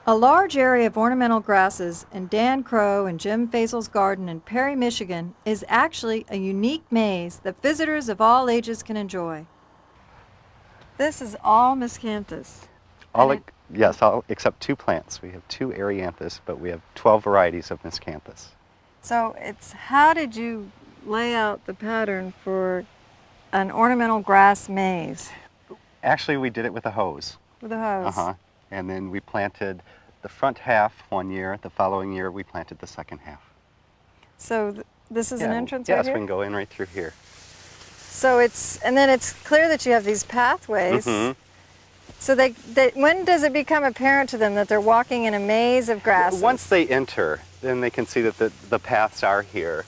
A large area of ornamental grasses in Dan Crow and Jim Faisel's garden in Perry, Michigan is actually a unique maze that visitors of all ages can enjoy. This is all miscanthus. Yes, all except two plants. We have two erianthus, but we have 12 varieties of miscanthus. So how did you lay out the pattern for an ornamental grass maze? Actually, we did it with a hose. With a hose? And then we planted the front half one year. The following year, we planted the second half. So this is an entrance right here? Yes, we can go in right through here. So and then it's clear that you have these pathways. So when does it become apparent to them that they're walking in a maze of grasses? Once they enter, then they can see that the paths are here.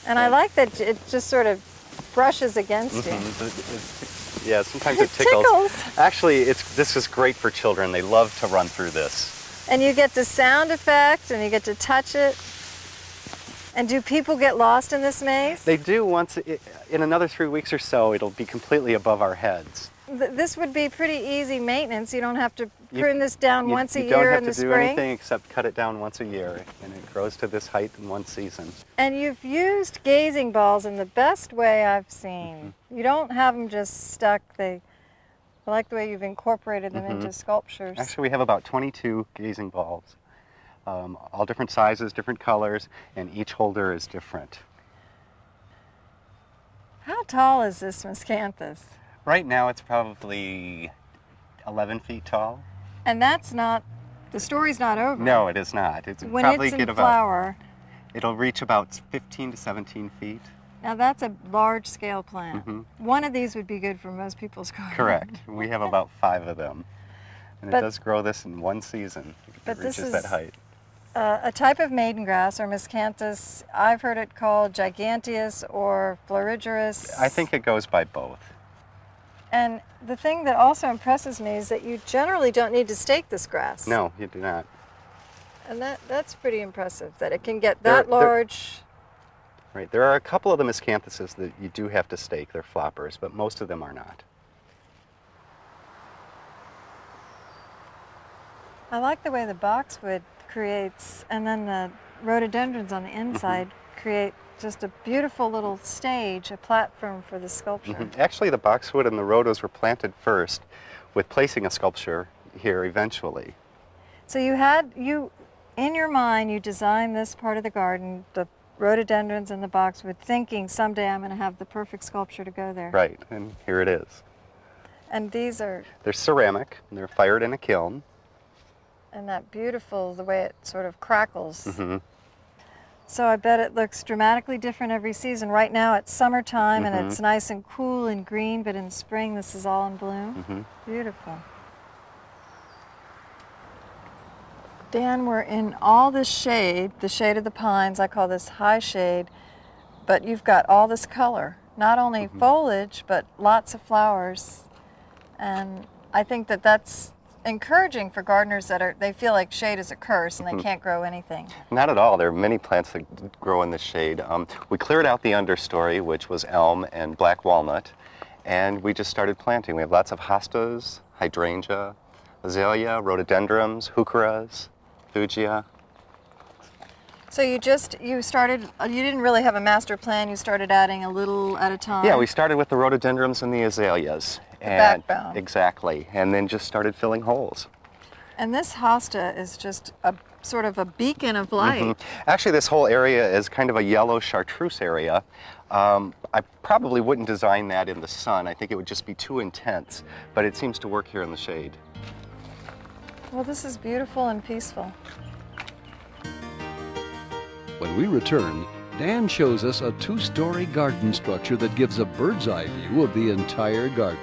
And I like that it just sort of brushes against you. Yeah, sometimes it tickles. Actually, this is great for children. They love to run through this. And you get the sound effect, and you get to touch it. And do people get lost in this maze? They do. In another 3 weeks or so, it'll be completely above our heads. This would be pretty easy maintenance. You don't have to prune this down once a year in the spring. You don't have to do anything except cut it down once a year, and it grows to this height in one season. And you've used gazing balls in the best way I've seen. You don't have them just stuck. I like the way you've incorporated them into sculptures. Actually, we have about 22 gazing balls, all different sizes, different colors, and each holder is different. How tall is this miscanthus? Right now it's probably 11 feet tall. And the story's not over. No, it is not. When it's in flower. It'll reach about 15 to 17 feet. Now that's a large scale plant. One of these would be good for most people's gardens. Correct. We have about 5 of them. And it does grow this in one season. It reaches that height. A type of maiden grass, or miscanthus. I've heard it called giganteus or florigerous. I think it goes by both. And the thing that also impresses me is that you generally don't need to stake this grass. No, you do not. And that's pretty impressive, that it can get that large. Right. There are a couple of the miscanthuses that you do have to stake. They're floppers, but most of them are not. I like the way the boxwood creates, and then the rhododendrons on the inside create just a beautiful little stage, a platform for the sculpture. Actually, the boxwood and the rhodos were planted first, with placing a sculpture here eventually. So in your mind, you designed this part of the garden, the rhododendrons and the boxwood, thinking someday I'm going to have the perfect sculpture to go there. Right, and here it is. And these are... They're ceramic, and they're fired in a kiln. And that beautiful, the way it sort of crackles. So I bet it looks dramatically different every season. Right now it's summertime and it's nice and cool and green, but in spring this is all in bloom. Beautiful. Dan, we're in all this shade, the shade of the pines. I call this high shade, but you've got all this color. Not only foliage, but lots of flowers. And I think that's encouraging for gardeners they feel like shade is a curse and they can't grow anything. Not at all. There are many plants that grow in the shade. We cleared out the understory, which was elm and black walnut, and we just started planting. We have lots of hostas, hydrangea, azalea, rhododendrons, heucheras, thuja. So you didn't really have a master plan, you started adding a little at a time? Yeah, we started with the rhododendrons and the azaleas. The backbone. Exactly, and then just started filling holes. And this hosta is just a sort of a beacon of light. Actually, this whole area is kind of a yellow chartreuse area. I probably wouldn't design that in the sun. I think it would just be too intense, but it seems to work here in the shade. Well, this is beautiful and peaceful. When we return, Dan shows us a 2-story garden structure that gives a bird's eye view of the entire garden.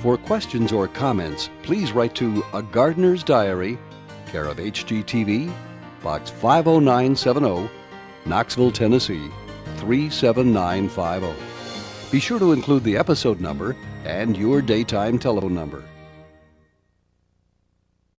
For questions or comments, please write to A Gardener's Diary, care of HGTV, Box 50970, Knoxville, Tennessee, 37950. Be sure to include the episode number and your daytime telephone number.